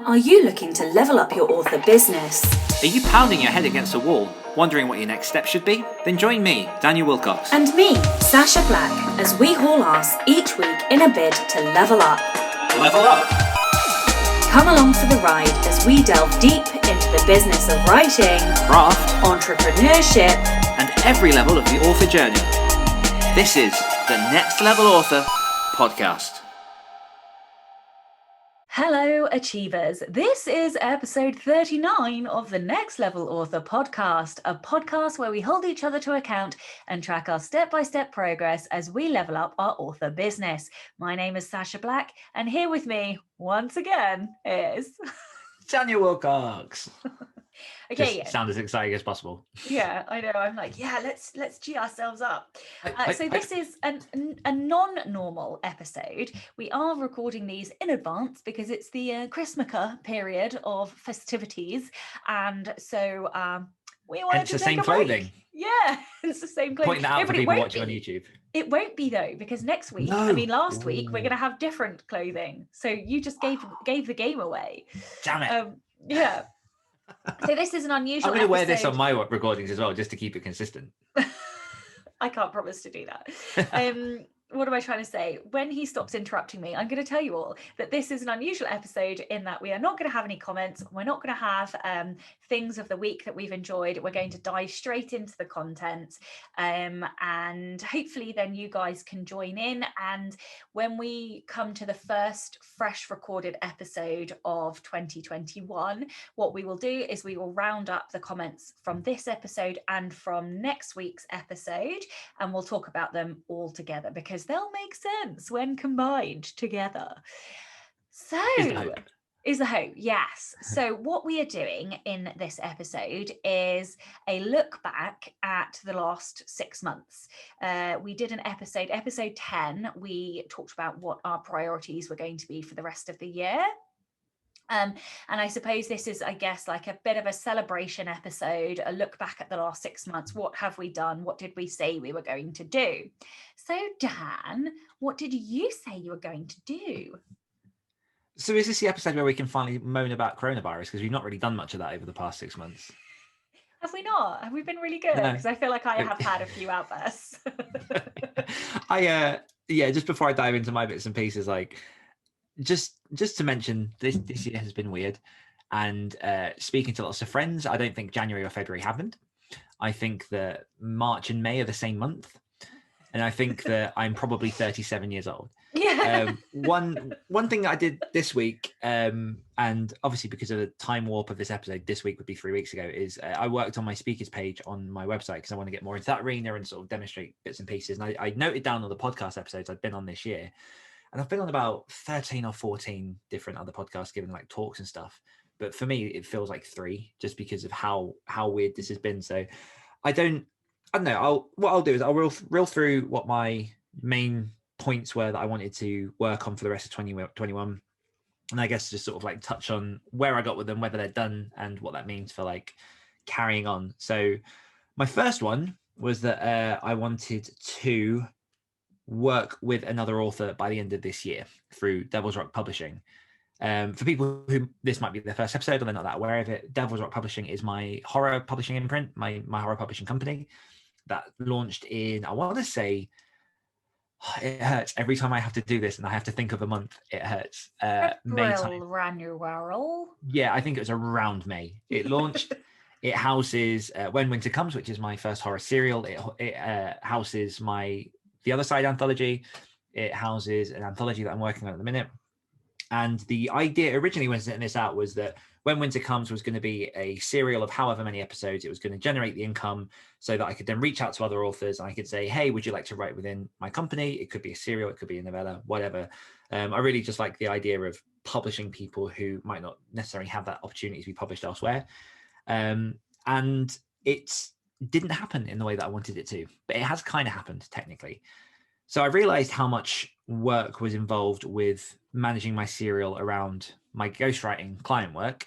Are you looking to level up your author business? Are you pounding your head against a wall, wondering what your next step should be? Then join me, Daniel Wilcox. And me, Sacha Black, as we haul ass each week in a bid to level up. Level up! Come along for the ride as we delve deep into the business of writing, Craft, entrepreneurship, and every level of the author journey. This is the Next Level Author Podcast. Hello, Achievers. This is episode 39 of the Next Level Author Podcast, a podcast where we hold each other to account and track our step-by-step progress as we level up our author business. My name is Sacha Black, and here with me, once again, is... Daniel Wilcox. Okay. Just sound as exciting as possible. Yeah, I know. I'm like, yeah, let's G ourselves up. This is a non-normal episode. We are recording these in advance because it's the Christmas period of festivities, and so we wanted Hence to the take same a break. clothing. Yeah, it's the same clothing. Pointing that out for people watching on YouTube. It won't be though, because next week, last week, we're going to have different clothing. So you just gave the game away. Damn it. Yeah. So this is an unusual I'm going to wear this episode. on my recordings as well, just to keep it consistent. I can't promise to do that. What am I trying to say? When he stops interrupting me, I'm going to tell you all that this is an unusual episode in that we are not going to have any comments. We're not going to have things of the week that we've enjoyed. We're going to dive straight into the content, and hopefully then you guys can join in. And when we come to the first fresh recorded episode of 2021, what we will do is we will round up the comments from this episode and from next week's episode, and we'll talk about them all together because they'll make sense when combined together. So is the hope, yes. So what we are doing in this episode is a look back at the last 6 months. We did an episode 10, we talked about what our priorities were going to be for the rest of the year. And I suppose this is, I guess, like a bit of a celebration episode, a look back at the last 6 months. What have we done? What did we say we were going to do? So, Dan, what did you say you were going to do? So is this the episode where we can finally moan about coronavirus? Because we've not really done much of that over the past 6 months. Have we not? Have we been really good? Because I feel like I have had a few outbursts. Just before I dive into my bits and pieces, like... Just to mention, this year has been weird, and speaking to lots of friends, I don't think January or February happened. I think that March and May are the same month, and I think that I'm probably 37 years old. Yeah. One thing that I did this week, and obviously because of the time warp of this episode, this week would be 3 weeks ago, is I worked on my speakers page on my website because I want to get more into that arena and sort of demonstrate bits and pieces. And I noted down all the podcast episodes I've been on this year. And I've been on about 13 or 14 different other podcasts giving like talks and stuff. But for me, it feels like 3 just because of how weird this has been. So I don't know. What I'll do is I'll reel through what my main points were that I wanted to work on for the rest of 2021. And I guess just sort of like touch on where I got with them, whether they're done and what that means for like carrying on. So my first one was that I wanted to work with another author by the end of this year through Devil's Rock Publishing. For people who this might be their first episode or they're not that aware of it, Devil's Rock Publishing is my horror publishing imprint, my horror publishing company that launched in, I want to say, it hurts every time I have to do this and I have to think of a month. It hurts. May time. Yeah, I think it was around May. It launched. It houses When Winter Comes, which is my first horror serial. It houses The Other Side anthology. It houses an anthology that I'm working on at the minute. And the idea originally when setting this out was that When Winter Comes was going to be a serial of however many episodes. It was going to generate the income so that I could then reach out to other authors and I could say, hey, would you like to write within my company? It could be a serial, it could be a novella, whatever. I really just like the idea of publishing people who might not necessarily have that opportunity to be published elsewhere. And it didn't happen in the way that I wanted it to, but it has kind of happened technically. So I realized how much work was involved with managing my serial around my ghostwriting client work.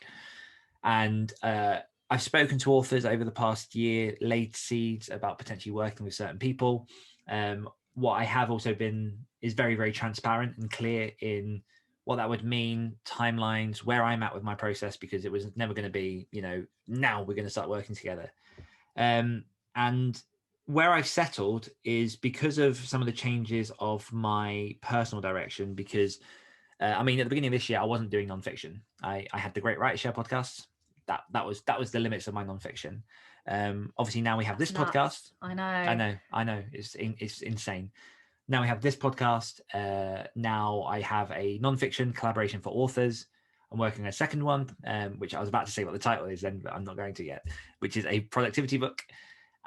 And I've spoken to authors over the past year, laid seeds about potentially working with certain people. What I have also been is very, very transparent and clear in what that would mean, timelines, where I'm at with my process, because it was never going to be, now we're going to start working together. And where I've settled is because of some of the changes of my personal direction, because at the beginning of this year, I wasn't doing nonfiction. I had the Great Writer Share podcast. That was the limits of my nonfiction. Obviously now we have this podcast. I know. It's insane. Now we have this podcast. Now I have a nonfiction collaboration for authors. I'm working on a second one, which I was about to say what the title is then, but I'm not going to yet, which is a productivity book.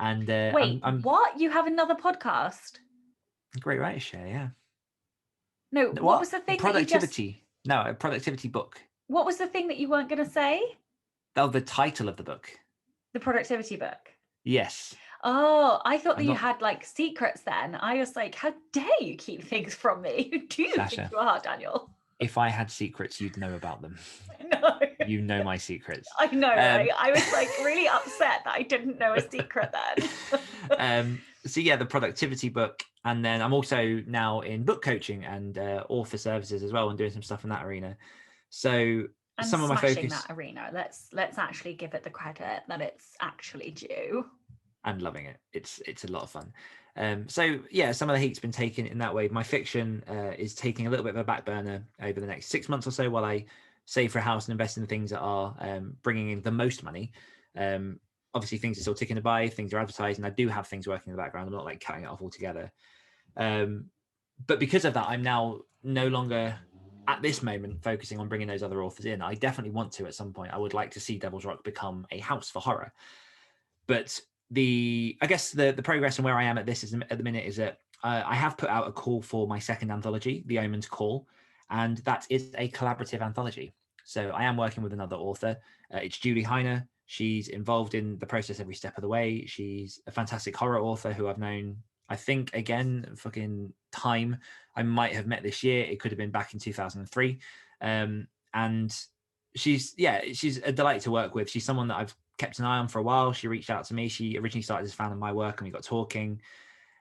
And wait, what? You have another podcast? Great Writer Share, yeah. No, what was the thing? Productivity. No, a productivity book. What was the thing that you weren't going to say? Oh, the title of the book. The productivity book. Yes. Oh, I thought that you had like secrets then. I was like, how dare you keep things from me? Who do you Sacha, think you are, Daniel? If I had secrets, you'd know about them. No. You know my secrets. I know, right? I was like really upset that I didn't know a secret then. So yeah, the productivity book. And then I'm also now in book coaching and author services as well, and doing some stuff in that arena. So and some of my focus, that arena. Let's actually give it the credit that it's actually due. I'm loving it. It's a lot of fun. So yeah, some of the heat's been taken in that way. My fiction is taking a little bit of a back burner over the next 6 months or so, while I save for a house and invest in the things that are bringing in the most money. Obviously things are still ticking to buy, things are advertised, and I do have things working in the background. I'm not like cutting it off altogether. But because of that, I'm now no longer at this moment focusing on bringing those other authors in. I definitely want to at some point. I would like to see Devil's Rock become a house for horror. But I guess the progress and where I am at this at the minute is that I have put out a call for my second anthology, The Omens Call, and that is a collaborative anthology. So I am working with another author. It's Julie Heiner. She's involved in the process every step of the way. She's a fantastic horror author who I've known, I think, again, fucking time. I might have met this year. It could have been back in 2003. And she's a delight to work with. She's someone that I've kept an eye on for a while. She reached out to me. She originally started as a fan of my work, and we got talking.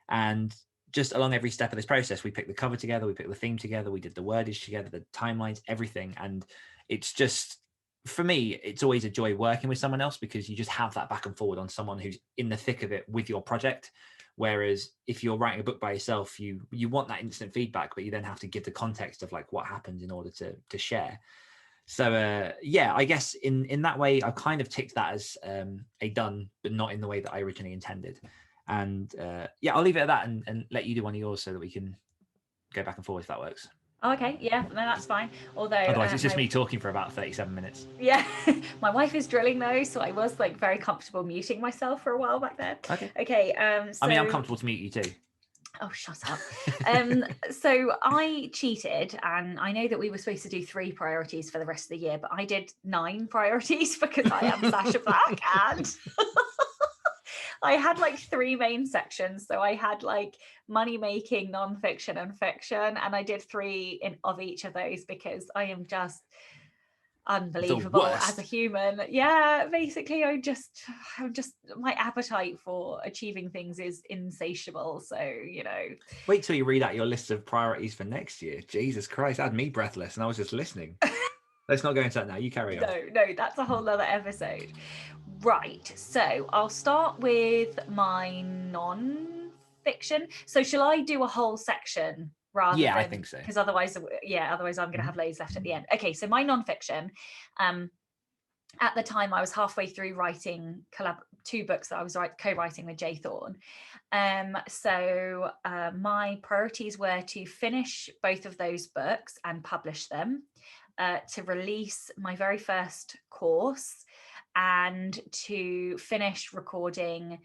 And just along every step of this process, we picked the cover together, we picked the theme together, we did the wordage together, the timelines, everything. And it's just, for me, it's always a joy working with someone else, because you just have that back and forward on someone who's in the thick of it with your project. Whereas if you're writing a book by yourself, you want that instant feedback, but you then have to give the context of like what happened in order to share. So I guess in that way, I've kind of ticked that as a done, but not in the way that I originally intended. And I'll leave it at that and let you do one of yours so that we can go back and forth if that works. Okay, yeah, no, that's fine. Although otherwise it's just me talking for about 37 minutes. Yeah, my wife is drilling though, so I was like very comfortable muting myself for a while back then. Okay. So, I'm comfortable to mute you too. Oh, shut up. So I cheated, and I know that we were supposed to do 3 priorities for the rest of the year, but I did 9 priorities because I am Sacha Black, and I had like 3 main sections. So I had like money making, nonfiction, and fiction, and I did 3 of each of those because I am just unbelievable as a human. Yeah, basically I'm just my appetite for achieving things is insatiable. So wait till you read out your list of priorities for next year. Jesus Christ, that had me breathless, and I was just listening. Let's not go into that now. You carry on. No, that's a whole other episode. Right, so I'll start with my non-fiction. So shall I do a whole section rather than, I think so, because otherwise I'm going to have loads left at the end. Okay, so my non-fiction, at the time I was halfway through writing 2 books that I was co-writing with Jay Thorne. So my priorities were to finish both of those books and publish them, to release my very first course, and to finish recording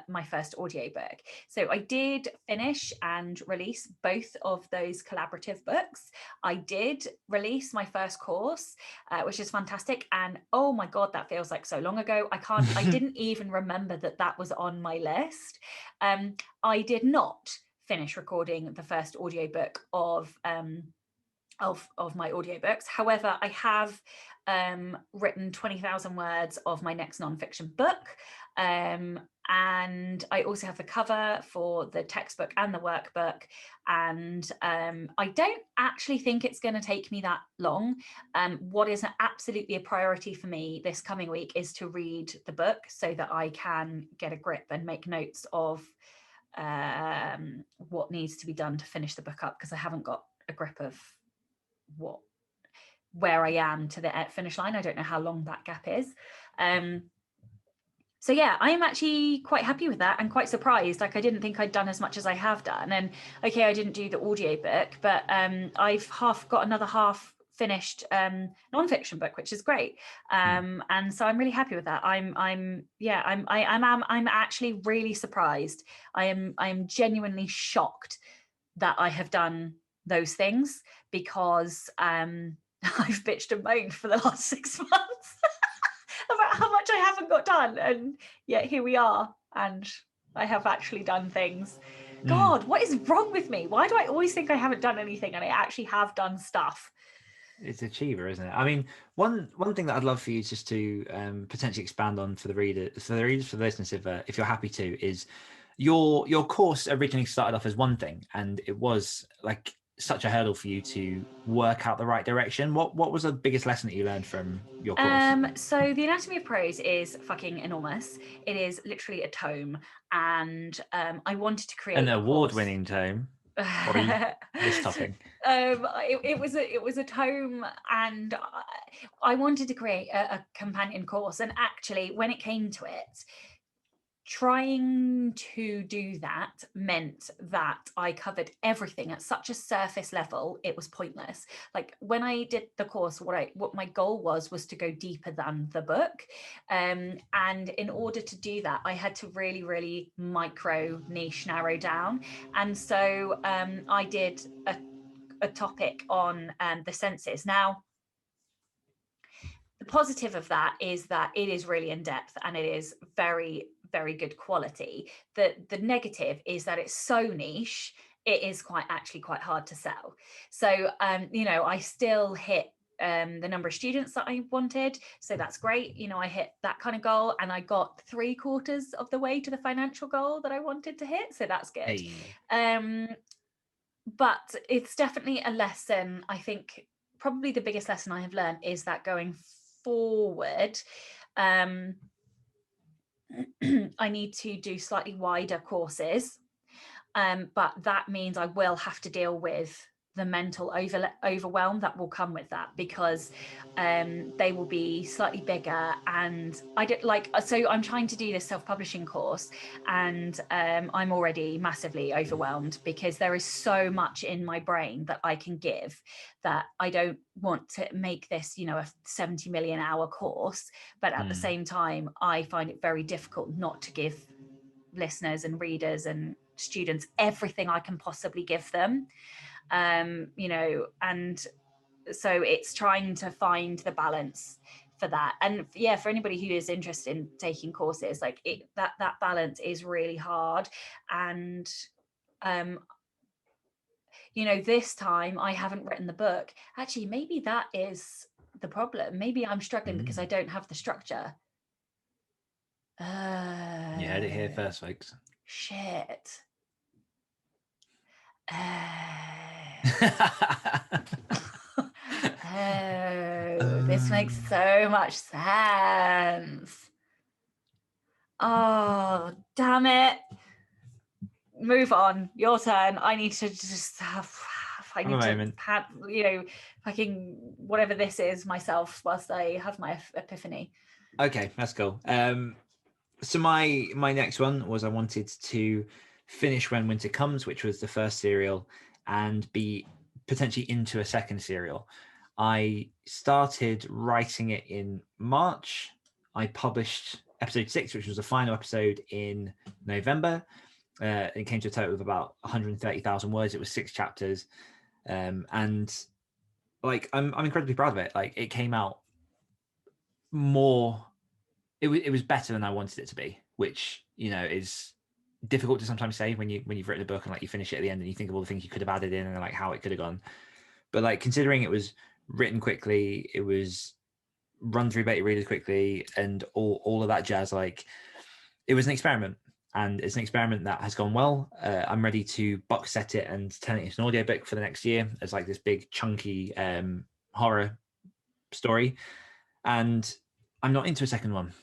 my first audiobook. So I did finish and release both of those collaborative books. I did release my first course, which is fantastic. And oh my God, that feels like so long ago. I didn't even remember that was on my list. I did not finish recording the first audiobook of of my audiobooks. However, I have written 20,000 words of my next nonfiction book. And I also have the cover for the textbook and the workbook. And I don't actually think it's going to take me that long. What is absolutely a priority for me this coming week is to read the book so that I can get a grip and make notes of what needs to be done to finish the book up, because I haven't got a grip of where I am to the finish line. I don't know how long that gap is. So yeah, I am actually quite happy with that and quite surprised. Like, I didn't think I'd done as much as I have done. And okay, I didn't do the audiobook, but I've got another half finished nonfiction book, which is great. And so I'm really happy with that. I'm actually really surprised. I am genuinely shocked that I have done those things, because I've bitched and moaned for the last 6 months about how much I haven't got done, and yet here we are, and I have actually done things. God, what is wrong with me? Why do I always think I haven't done anything, and I actually have done stuff? It's achiever, isn't it? I mean, one thing that I'd love for you just to potentially expand on for the listeners, if you're happy to, is your course originally started off as one thing, and it was like such a hurdle for you to work out the right direction. What was the biggest lesson that you learned from your course? So the Anatomy of Prose is fucking enormous. It is literally a tome, and I wanted to create an award-winning tome. This topic. It was a tome, and I wanted to create a companion course. And actually, when it came to it, trying to do that meant that I covered everything at such a surface level, it was pointless. Like, when I did the course, what my goal was to go deeper than the book. And in order to do that, I had to really, really micro niche narrow down. And so I did a topic on the senses. Now, the positive of that is that it is really in depth, and it is very, very good quality. The negative is that it's so niche, it is quite hard to sell. So I still hit the number of students that I wanted, so that's great. I hit that kind of goal, and I got 3/4 of the way to the financial goal that I wanted to hit, so that's good. Hey. But it's definitely a lesson. I think probably the biggest lesson I have learned is that going forward, I need to do slightly wider courses, but that means I will have to deal with the mental overwhelm that will come with that, because they will be slightly bigger. And I'm trying to do this self-publishing course, and I'm already massively overwhelmed, because there is so much in my brain that I can give, that I don't want to make this a 70 million hour course, but at the same time I find it very difficult not to give listeners and readers and students everything I can possibly give them. And so it's trying to find the balance for that. And yeah, for anybody who is interested in taking courses, like that balance is really hard. And this time I haven't written the book. Actually, maybe that is the problem. Maybe I'm struggling because I don't have the structure. You heard it here first, folks. Shit. This makes so much sense. Oh, damn it. Move on. Your turn. I need to just fucking whatever this is myself whilst I have my epiphany. Okay, that's cool. So my next one was, I wanted to finish When Winter Comes, which was the first serial, and be potentially into a second serial. I started writing it in March. I published episode 6, which was the final episode, in November. It came to a total of about 130,000 words. It was 6 chapters. And like, I'm incredibly proud of it. Like, it came out more, it was better than I wanted it to be, which, is difficult to sometimes say when you've written a book and like you finish it at the end and you think of all the things you could have added in and like how it could have gone. But like considering it was written quickly, it was run through beta readers quickly, and all of that jazz, like it was an experiment. And it's an experiment that has gone well. I'm ready to box set it and turn it into an audiobook for the next year. It's like this big chunky horror story. And I'm not into a second one.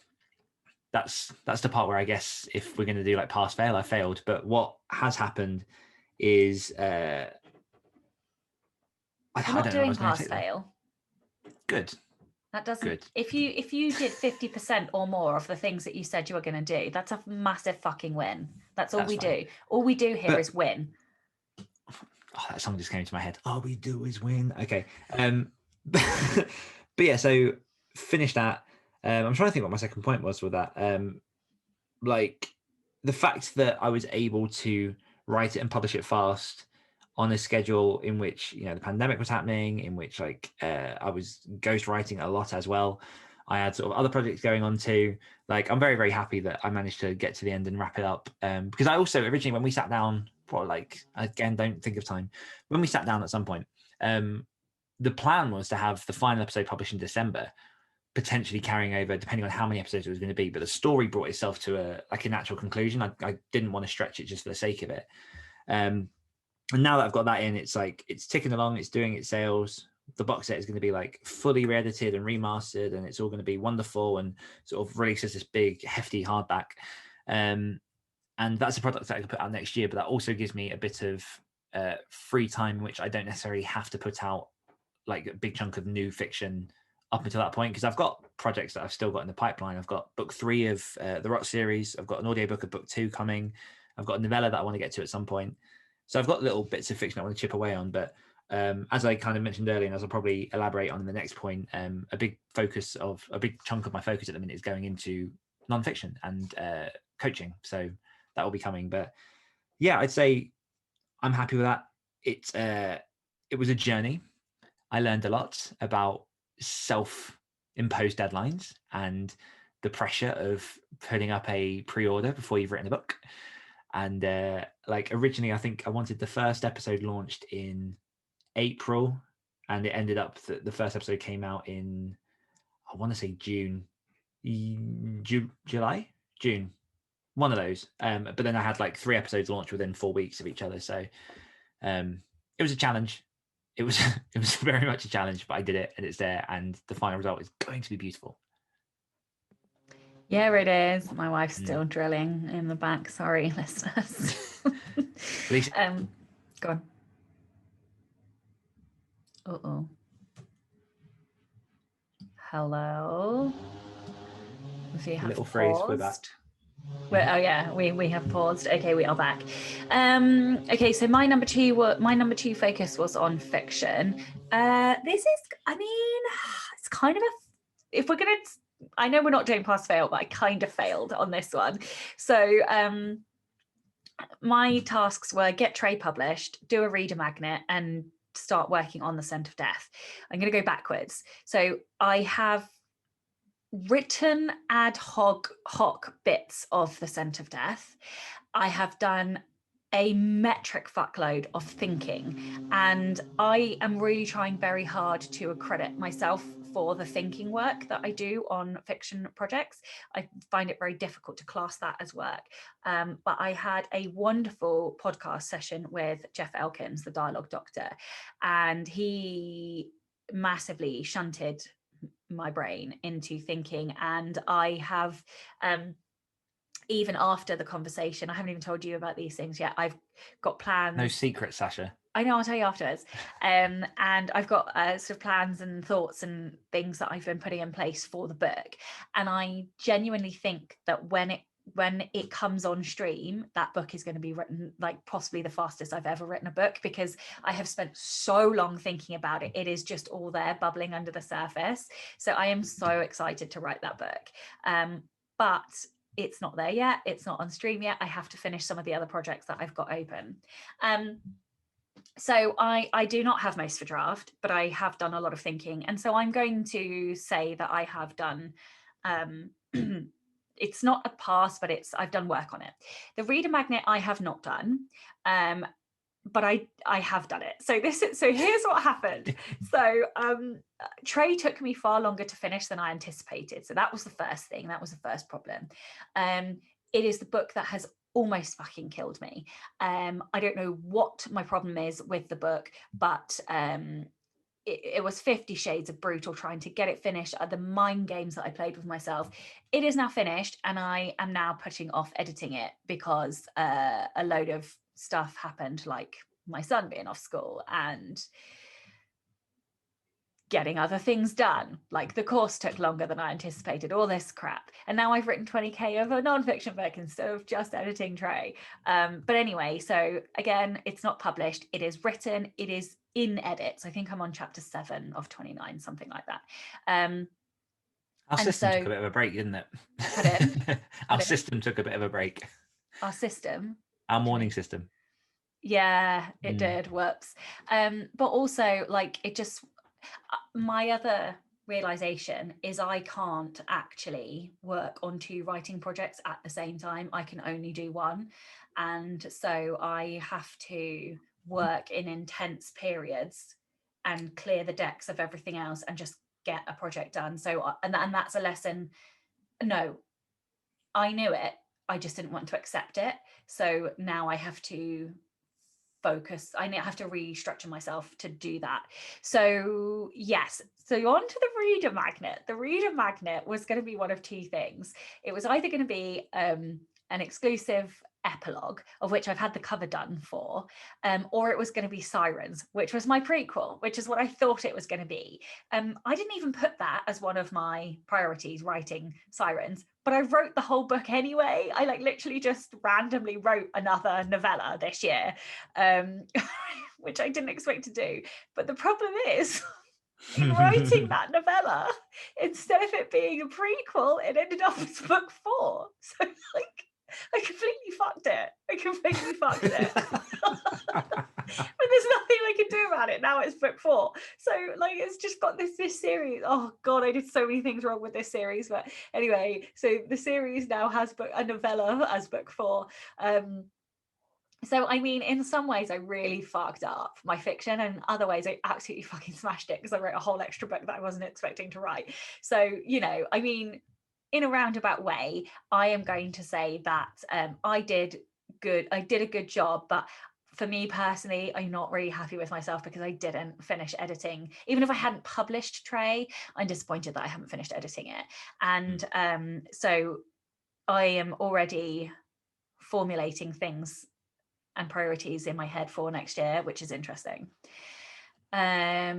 That's the part where I guess if we're going to do like pass fail, I failed. But what has happened is We're not doing pass fail. Good. That doesn't. Good. If you did 50% or more of the things that you said you were going to do, that's a massive fucking win. That's all we do. All we do here is win. Oh, that song just came to my head. All we do is win. Okay. But yeah, so finish that. I'm trying to think what my second point was with that. Like the fact that I was able to write it and publish it fast on a schedule in which, you know, the pandemic was happening, in which like I was ghostwriting a lot as well. I had sort of other projects going on too. Like I'm very, very happy that I managed to get to the end and wrap it up. Because I also originally, when we sat down, again, don't think of time. When we sat down at some point, the plan was to have the final episode published in December, potentially carrying over, depending on how many episodes it was going to be. But the story brought itself to a natural conclusion. I didn't want to stretch it just for the sake of it. And now that I've got that in, it's like it's ticking along, it's doing its sales. The box set is going to be like fully re-edited and remastered, and it's all going to be wonderful and sort of release as this big hefty hardback. And that's a product that I can put out next year, but that also gives me a bit of free time, which I don't necessarily have to put out like a big chunk of new fiction up until that point, because I've got projects that I've still got in the pipeline. I've got book 3 of the Rot series. I've got an audiobook of book 2 coming. I've got a novella that I want to get to at some point. So I've got little bits of fiction I want to chip away on. But as I kind of mentioned earlier, and as I'll probably elaborate on in the next point, a big chunk of my focus at the minute is going into nonfiction and coaching. So that will be coming. But yeah, I'd say I'm happy with that. It was a journey. I learned a lot about self-imposed deadlines and the pressure of putting up a pre-order before you've written a book. And like originally, I think I wanted the first episode launched in April, and it ended up that the first episode came out in, I want to say June, one of those. But then I had like 3 episodes launched within 4 weeks of each other. So it was a challenge. It was very much a challenge, but I did it, and it's there, and the final result is going to be beautiful. Yeah, it is. My wife's still drilling in the back. Sorry, listeners. Go on. Uh-oh. Hello. We have little phrase, we're back. Oh yeah, we have paused. Okay, we are back. Okay, so my number two focus was on fiction. This is, I mean, it's kind of if we're gonna, I know we're not doing pass fail, but I kind of failed on this one. So my tasks were get Trey published, do a reader magnet, and start working on The Scent of Death. I'm going to go backwards. So I have written ad hoc bits of The Scent of Death. I have done a metric fuckload of thinking, and I am really trying very hard to accredit myself for the thinking work that I do on fiction projects. I find it very difficult to class that as work. But I had a wonderful podcast session with Jeff Elkins, the dialogue doctor, and he massively shunted my brain into thinking. And I have even after the conversation, I haven't even told you about these things yet. I've got plans. No secret, Sacha. I know, I'll tell you afterwards. And I've got sort of plans and thoughts and things that I've been putting in place for the book. And I genuinely think that when it comes on stream, that book is going to be written like possibly the fastest I've ever written a book, because I have spent so long thinking about it. It is just all there bubbling under the surface. So I am so excited to write that book. But it's not there yet. It's not on stream yet. I have to finish some of the other projects that I've got open. So I do not have most for draft, but I have done a lot of thinking. And so I'm going to say that I have done, it's not a pass, but I've done work on it. The reader magnet I have not done. but I have done it. So here's what happened. So Trey took me far longer to finish than I anticipated. So that was the first thing. That was the first problem. It is the book that has almost fucking killed me. I don't know what my problem is with the book, but it was 50 shades of brutal trying to get it finished. The mind games that I played with myself. It is now finished, and I am now putting off editing it because a load of stuff happened, like my son being off school and getting other things done, like the course took longer than I anticipated, all this crap. And now I've written 20k of a non-fiction book instead of just editing Trey. But anyway, so again, it's not published, it is written, it is in edits. I think I'm on chapter 7 of 29, something like that. Our system took a bit of a break, didn't it? Pardon? Our system took a bit of a break. Our system? Our morning system. Yeah, it did. Whoops. But also, like, it just, my other realization is I can't actually work on 2 writing projects at the same time. I can only do one. And so I have to work in intense periods and clear the decks of everything else and just get a project done. So, and that's a lesson. No, I knew it. I just didn't want to accept it. So now I have to focus. I have to restructure myself to do that. So yes, so on to the reader magnet. The reader magnet was going to be one of 2 things. It was either going to be an exclusive epilogue, of which I've had the cover done for, or it was going to be Sirens, which was my prequel, which is what I thought it was going to be. I didn't even put that as one of my priorities, writing Sirens, but I wrote the whole book anyway. I like literally just randomly wrote another novella this year, which I didn't expect to do. But the problem is, in writing that novella, instead of it being a prequel, it ended up as book 4. So like, I completely fucked it. But there's nothing I can do about it. Now it's book 4. So like, it's just got this series. Oh God, I did so many things wrong with this series. But anyway, so the series now has a novella as book 4. So, I mean, in some ways, I really fucked up my fiction, and other ways, I absolutely fucking smashed it because I wrote a whole extra book that I wasn't expecting to write. So, you know, I mean, in a roundabout way, I am going to say that I did a good job, but for me personally, I'm not really happy with myself because I didn't finish editing. Even if I hadn't published Trey, I'm disappointed that I haven't finished editing it. And so I am already formulating things and priorities in my head for next year, which is interesting. I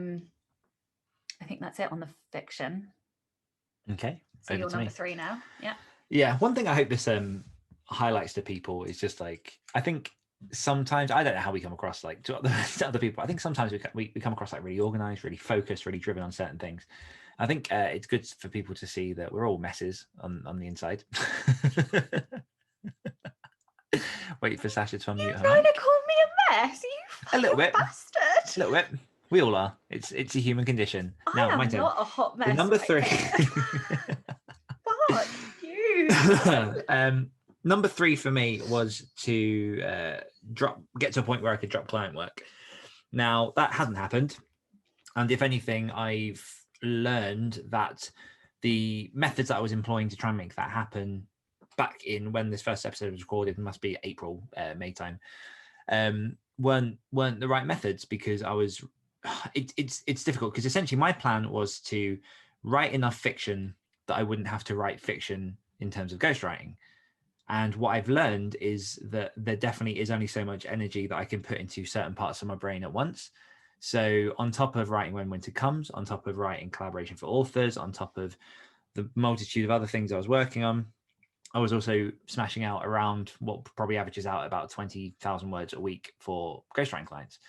think that's it on the fiction. Okay. So you're number 3 now. Yeah. One thing I hope this highlights to people is just like, I think sometimes, I don't know how we come across like to other people. I think sometimes we come across like really organized, really focused, really driven on certain things. I think it's good for people to see that we're all messes on the inside. Wait for Sacha to unmute. You're trying to call me a mess? You a little bit, bastard! A little bit. We all are. It's a human condition. I am not a hot mess. Number 3. Fuck you. Number 3 for me was to get to a point where I could drop client work. Now that hasn't happened, and if anything, I've learned that the methods that I was employing to try and make that happen back in when this first episode was recorded, must be April, May time, weren't the right methods, because I was. It's difficult because essentially my plan was to write enough fiction that I wouldn't have to write fiction in terms of ghostwriting. And what I've learned is that there definitely is only so much energy that I can put into certain parts of my brain at once. So on top of writing When Winter Comes, on top of writing collaboration for authors, on top of the multitude of other things I was working on, I was also smashing out around what probably averages out about 20,000 words a week for ghostwriting clients,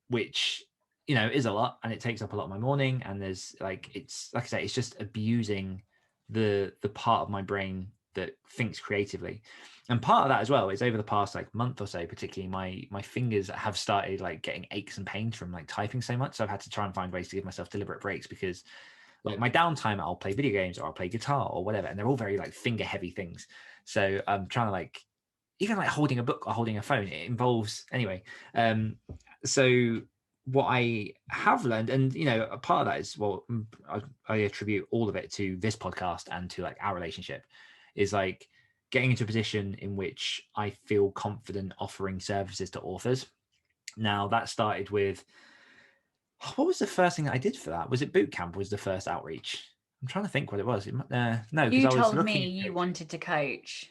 which, you know, is a lot, and it takes up a lot of my morning. And there's like, it's like I say, it's just abusing the part of my brain that thinks creatively. And part of that as well is over the past like month or so, particularly my fingers have started like getting aches and pains from like typing so much. So I've had to try and find ways to give myself deliberate breaks, because like my downtime, I'll play video games or I'll play guitar or whatever, and they're all very like finger heavy things. So I'm trying to like even like holding a book or holding a phone, it involves anyway. So what I have learned, and a part of that is, well, I attribute all of it to this podcast and to like our relationship, is like getting into a position in which I feel confident offering services to authors. Now that started with, what was the first thing that I did for that? Was it boot camp? Was the first outreach? I'm trying to think what it was. No, because You I was told looking me you wanted to coach.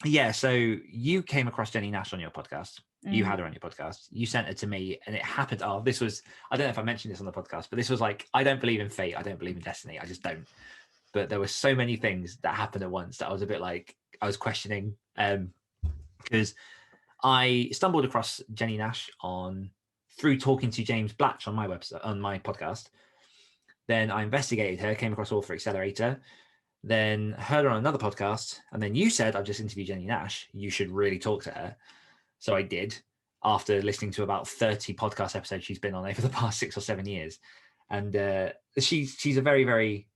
Yeah, so you came across Jenny Nash on your podcast. You had her on your podcast. You sent it to me, and it happened. Oh, this was, I don't know if I mentioned this on the podcast, but this was like, I don't believe in fate. I don't believe in destiny. I just don't. But there were so many things that happened at once that I was a bit like, I was questioning, because I stumbled across Jenny Nash through talking to James Blatch on my website, on my podcast. Then I investigated her, came across Author Accelerator, then heard her on another podcast, and then you said, I've just interviewed Jenny Nash, you should really talk to her. So I did, after listening to about 30 podcast episodes she's been on over the past 6 or 7 years. And she's a very, very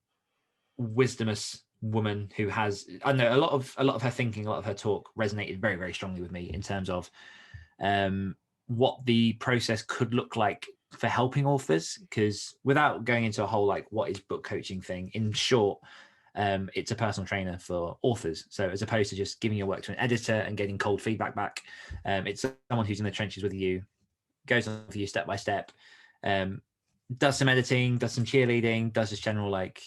wisdomous woman who has, I know, a lot of her thinking, a lot of her talk resonated very, very strongly with me in terms of what the process could look like for helping authors. Because without going into a whole like what is book coaching thing, in short, it's a personal trainer for authors. So as opposed to just giving your work to an editor and getting cold feedback back, it's someone who's in the trenches with you, goes on for you step by step, does some editing, does some cheerleading, does this general like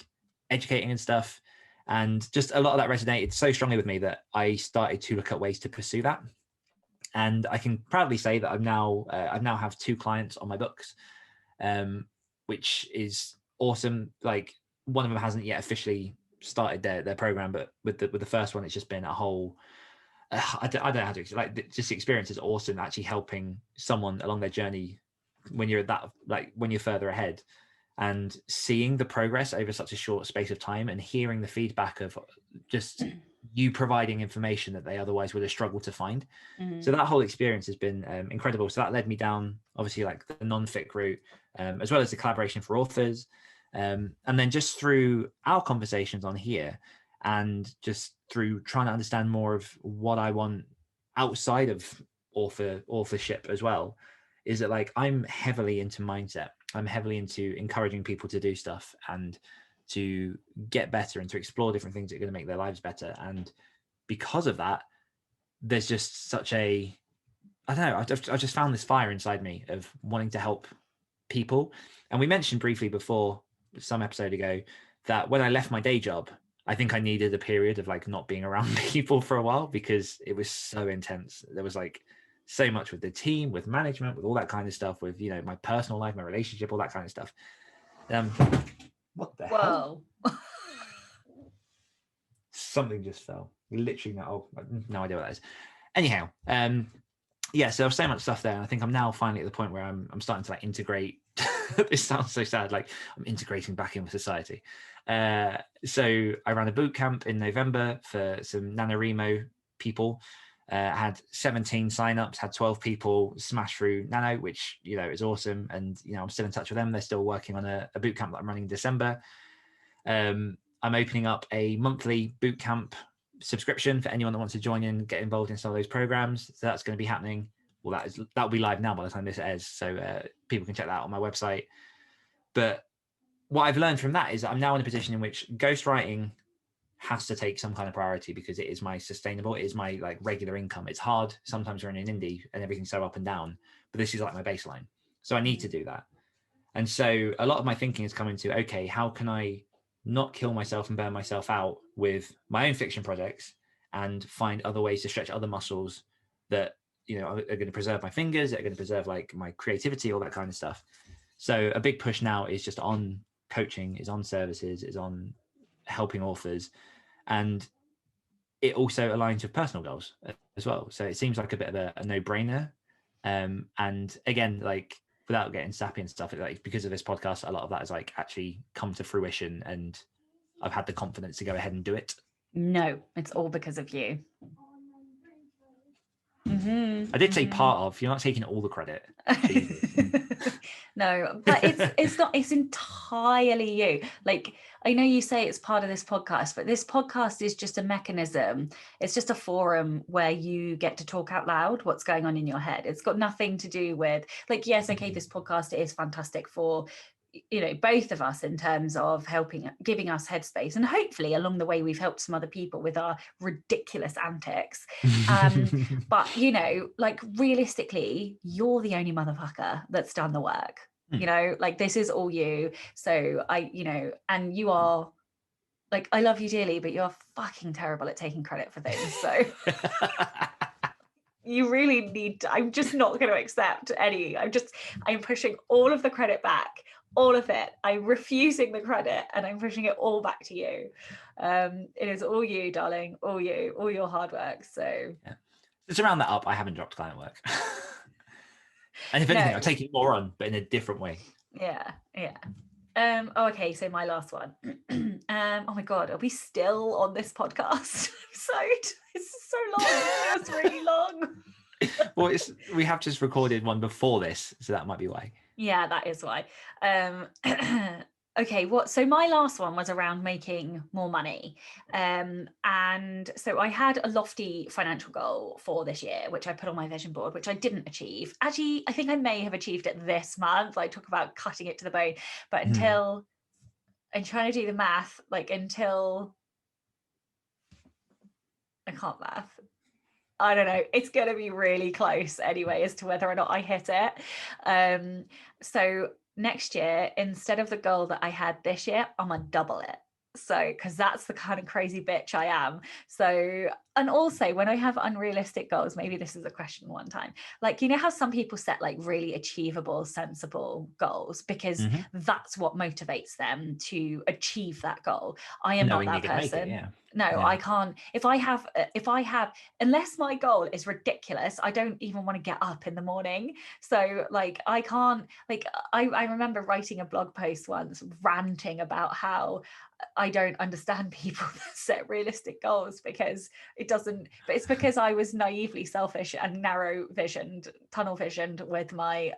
educating and stuff. And just a lot of that resonated so strongly with me that I started to look at ways to pursue that. And I can proudly say that I've now have 2 clients on my books, which is awesome. Like, one of them hasn't yet officially started their program, but with the first one, it's just been a whole, I don't know how to explain, like, just the experience is awesome, actually helping someone along their journey when you're when you're further ahead, and seeing the progress over such a short space of time and hearing the feedback of just you providing information that they otherwise would have struggled to find. So that whole experience has been incredible. So that led me down, obviously, like the non-fic route, as well as the collaboration for authors. And then just through our conversations on here, and just through trying to understand more of what I want outside of authorship as well, is that like I'm heavily into mindset. I'm heavily into encouraging people to do stuff and to get better and to explore different things that are going to make their lives better. And because of that, there's just such a, I don't know, I just found this fire inside me of wanting to help people. And we mentioned briefly before, some episode ago, that when I left my day job, I think I needed a period of like not being around people for a while, because it was so intense. There was like so much with the team, with management, with all that kind of stuff, with, you know, my personal life, my relationship, all that kind of stuff. What the hell? Something just fell. Literally, no idea what that is. Anyhow, yeah, so there's so much stuff there. And I think I'm now finally at the point where I'm starting to like integrate. This sounds so sad, like I'm integrating back in with society. So I ran a boot camp in November for some NaNoWriMo people. Had 17 signups, had 12 people smash through Nano, which, you know, is awesome. And, you know, I'm still in touch with them. They're still working on a boot camp that I'm running in December. I'm opening up a monthly boot camp subscription for anyone that wants to join in, get involved in some of those programs. So that's going to be happening. Well, that'll be live now by the time this airs, so people can check that out on my website. But what I've learned from that is that I'm now in a position in which ghostwriting has to take some kind of priority, because it is my sustainable, it is my like regular income. It's hard sometimes running an indie and everything's so up and down, but this is like my baseline. So I need to do that. And so a lot of my thinking is coming to, okay, how can I not kill myself and burn myself out with my own fiction projects, and find other ways to stretch other muscles that, you know, are going to preserve my fingers, that are going to preserve like my creativity, all that kind of stuff. So a big push now is just on coaching, is on services, is on helping authors. And it also aligns with personal goals as well. So it seems like a bit of a no-brainer. And again, like without getting sappy and stuff, like because of this podcast, a lot of that has like actually come to fruition, and I've had the confidence to go ahead and do it. No, it's all because of you. I did say part of, you're not taking all the credit. No, but it's not, it's entirely you. Like, I know you say it's part of this podcast, but this podcast is just a mechanism. It's just a forum where you get to talk out loud what's going on in your head. It's got nothing to do with, like, yes, okay, this podcast is fantastic for, you know, both of us in terms of giving us headspace, and hopefully along the way we've helped some other people with our ridiculous antics. But you know, like, realistically, you're the only motherfucker that's done the work. You know, like, this is all you. So you know, and you are, like, I love you dearly, but you're fucking terrible at taking credit for things. So you really need to, I'm just not going to accept any. I'm pushing all of the credit back, all of it. I'm refusing the credit and I'm pushing it all back to you. It is all you, darling, all you, all your hard work. So to round that up, I haven't dropped client work. And if anything, I'm taking more on, but in a different way. Yeah. Okay, so my last one. Oh my god, are we still on this podcast episode? It's so long. It's really long. Well, we have just recorded one before this, so that might be why. Yeah, that is why. Okay, so my last one was around making more money. And so I had a lofty financial goal for this year, which I put on my vision board, which I didn't achieve. Actually, I think I may have achieved it this month. I talk about cutting it to the bone, but until I'm trying to do the math, like, until I can't math. I don't know. It's going to be really close anyway as to whether or not I hit it. So next year, instead of the goal that I had this year, I'm gonna double it. So, because that's the kind of crazy bitch I am. So, and also when I have unrealistic goals, maybe this is a question one time, like, you know how some people set like really achievable, sensible goals because that's what motivates them to achieve that goal. I am not that person. I can't. If I have, unless my goal is ridiculous, I don't even want to get up in the morning. So like, I can't, like, I remember writing a blog post once ranting about how I don't understand people that set realistic goals because it doesn't, but it's because I was naively selfish and narrow visioned, tunnel visioned with my,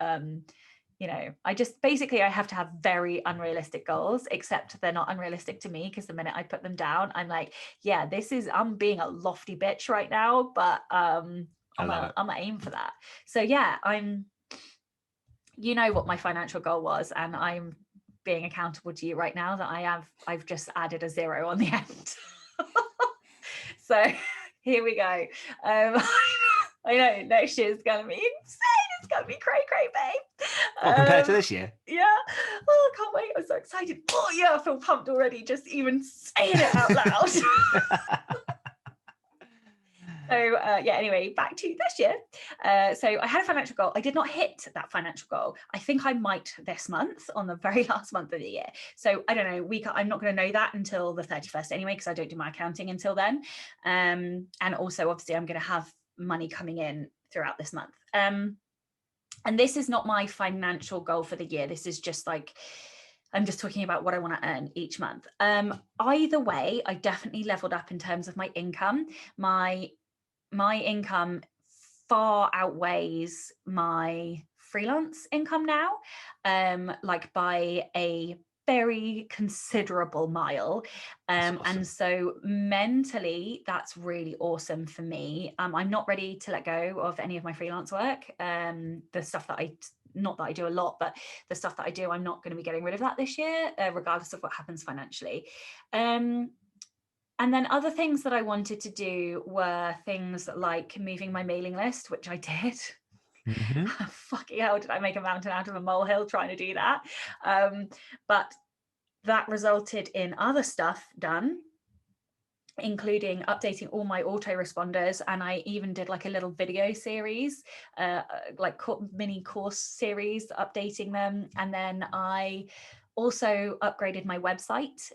you know, I have to have very unrealistic goals, except they're not unrealistic to me because the minute I put them down, I'm like, yeah, I'm being a lofty bitch right now, but I'm gonna aim for that. So yeah, you know what my financial goal was, and I'm being accountable to you right now that I've just added a 0 on the end. So here we go. I know next year is going to be insane. It's going to be cray, babe. Well, compared to this year. Yeah. Oh, I can't wait. I'm so excited. Oh, yeah, I feel pumped already just even saying it out loud. So anyway, back to this year. So I had a financial goal. I did not hit that financial goal. I think I might this month, on the very last month of the year. So I don't know, I'm not going to know that until the 31st anyway, because I don't do my accounting until then. And also, obviously, I'm going to have money coming in throughout this month. And this is not my financial goal for the year. This is just like, I'm just talking about what I want to earn each month. Either way, I definitely leveled up in terms of my income. My income far outweighs my freelance income now, like by a very considerable mile. Awesome. And so mentally, that's really awesome for me. I'm not ready to let go of any of my freelance work. The stuff that not that I do a lot, but the stuff that I do, I'm not going to be getting rid of that this year, regardless of what happens financially. And then other things that I wanted to do were things like moving my mailing list, which I did. Fucking hell, did I make a mountain out of a molehill trying to do that? But that resulted in other stuff done, including updating all my autoresponders. And I even did like a little video series, like mini course series, updating them. And then I also upgraded my website.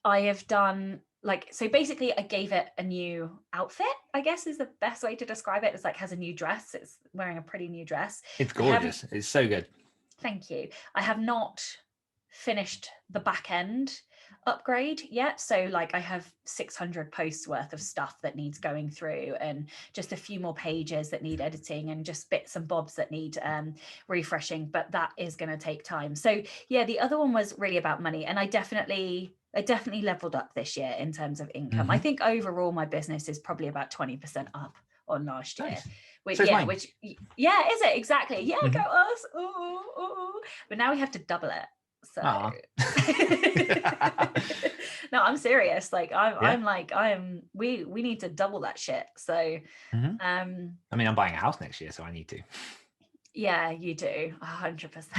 I have done so basically I gave it a new outfit, I guess is the best way to describe it. It's like has a new dress. It's wearing a pretty new dress. It's gorgeous. It's so good. Thank you. I have not finished the back end upgrade yet. So like I have 600 posts worth of stuff that needs going through, and just a few more pages that need editing, and just bits and bobs that need refreshing, but that is going to take time. So yeah, the other one was really about money, and I definitely leveled up this year in terms of income. I think overall my business is probably about 20% up on last year. Nice. Which, So is yeah, mine. which, yeah, is it? Exactly. Yeah, Mhm. go us. Ooh, ooh. But now we have to double it. So Aw. no, I'm serious. Like Yeah. we need to double that shit. So Mhm. um I mean, I'm buying a house next year, so I need to. yeah, you do 100%.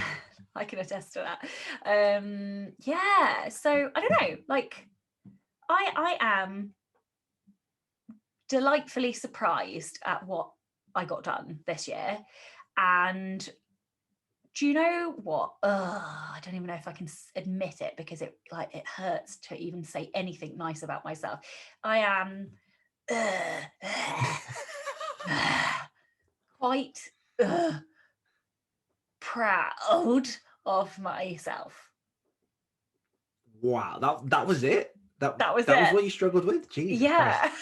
I can attest to that. Yeah, so I don't know, like I am delightfully surprised at what I got done this year. And do you know what? I don't even know if I can admit it, because it hurts to even say anything nice about myself. I am quite proud of myself. Wow, that was it. That was That was it. what you struggled with. Jesus Christ. Yeah.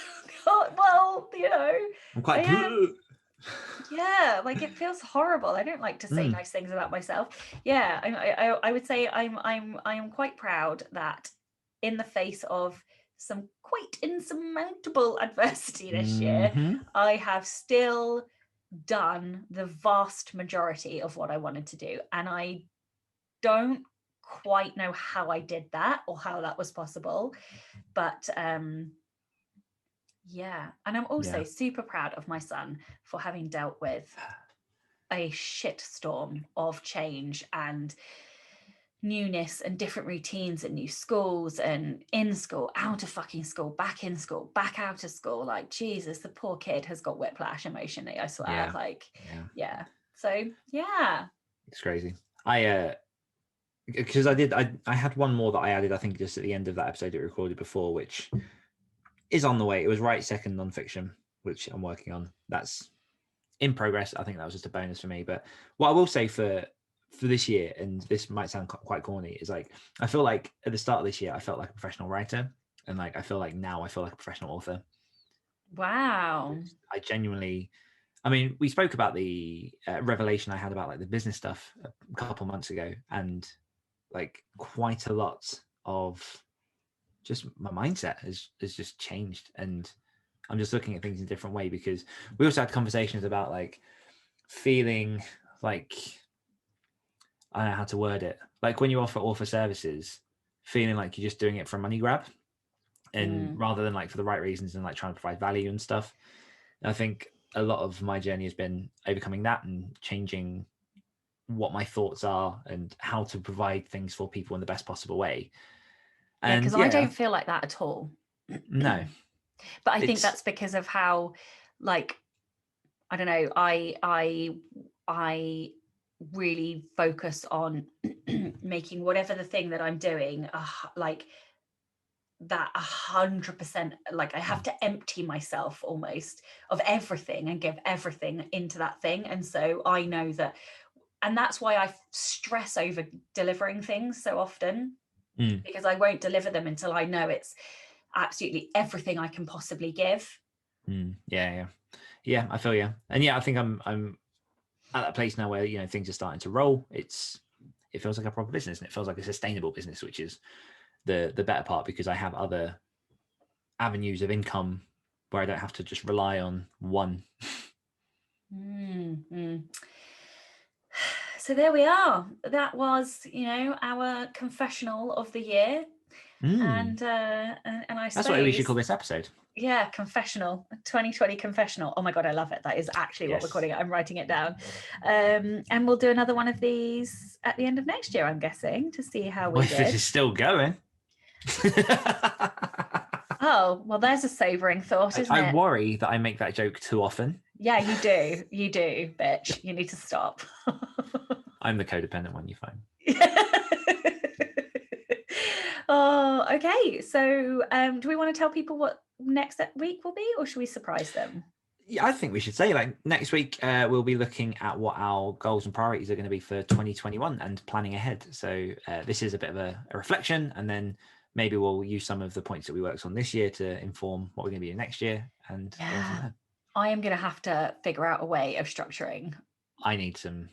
Well, you know, I'm quite. I am. Yeah, like it feels horrible. I don't like to say nice things about myself. Yeah, I would say I am quite proud that in the face of some quite insurmountable adversity this year, Mhm. I have still done the vast majority of what I wanted to do, and I don't quite know how I did that or how that was possible, but yeah. And I'm also Yeah. super proud of my son for having dealt with a shitstorm of change and newness and different routines and new schools and in school, out of fucking school, back in school, back out of school. Like, Jesus, the poor kid has got whiplash emotionally, I swear. Yeah. Like, Yeah. yeah. So yeah. It's crazy. Because I had one more that I added, I think, just at the end of that episode that we recorded before, which is on the way. It was Right Second NonFiction, which I'm working on. That's in progress. I think that was just a bonus for me. But what I will say for this year, and this might sound quite corny, is like I feel like at the start of this year I felt like a professional writer, and like I feel like now I feel like a professional author. Wow. I genuinely, I mean, we spoke about the revelation I had about like the business stuff a couple months ago, and like quite a lot of just my mindset has just changed, and I'm just looking at things in a different way, because we also had conversations about like feeling like, I don't know how to word it, like when you offer author services, feeling like you're just doing it for a money grab, and rather than like for the right reasons and like trying to provide value and stuff. And I think a lot of my journey has been overcoming that and changing what my thoughts are and how to provide things for people in the best possible way. Yeah, And because I don't feel like that at all. No, but I think that's because of how, like, I don't know, I really focus on making whatever the thing that I'm doing like that 100%, like I have to empty myself almost of everything and give everything into that thing. And so I know that, and that's why I stress over delivering things so often, because I won't deliver them until I know it's absolutely everything I can possibly give. Yeah, I feel you. And yeah, I think I'm at that place now where, you know, things are starting to roll. It feels like a proper business, and it feels like a sustainable business, which is the better part, because I have other avenues of income where I don't have to just rely on one. So there we are. That was, you know, our confessional of the year. And I suppose That's what we should call this episode. Yeah, confessional, 2020 confessional. Oh my God, I love it. That is actually what we're calling it. I'm writing it down. And we'll do another one of these at the end of next year, I'm guessing, to see how we did. This is still going. Oh, well, there's a sobering thought, isn't it? I worry that I make that joke too often. Yeah, you do. You do, bitch. You need to stop. I'm the codependent one, you find. Oh, okay. So do we want to tell people what next week will be, or should we surprise them? Yeah, I think we should say, like, next week we'll be looking at what our goals and priorities are going to be for 2021 and planning ahead. So this is a bit of a reflection, and then maybe we'll use some of the points that we worked on this year to inform what we're going to be doing next year. And I am going to have to figure out a way of structuring. I need some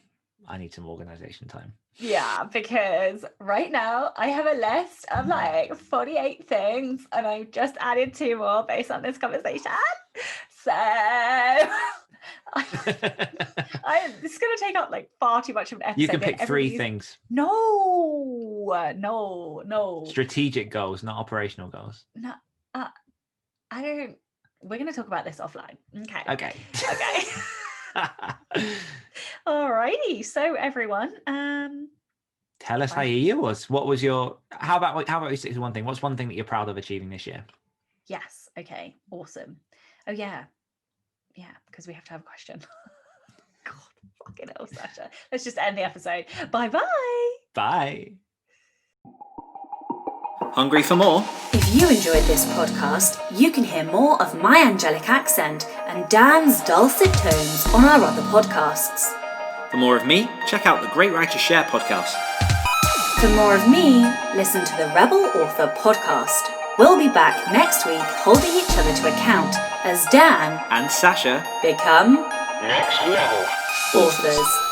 organization time. Yeah, because right now I have a list of like 48 things and I've just added 2 more based on this conversation. So it's going to take up like far too much of an episode. You can pick 3 things. No. Strategic goals, not operational goals. No, I don't. We're going to talk about this offline. Okay. Alrighty. So everyone, tell us how your year was. What was your? How about we stick to one thing? What's one thing that you're proud of achieving this year? Yes. Okay. Awesome. Oh yeah. Because we have to have a question. God, fucking hell, Sacha. Let's just end the episode. Bye-bye. Bye. Hungry for more? If you enjoyed this podcast, you can hear more of my angelic accent and Dan's dulcet tones on our other podcasts. For more of me, check out the Great Writer Share podcast. For more of me, listen to the Rebel Author podcast. We'll be back next week holding each other to account as Dan and Sacha become next level authors.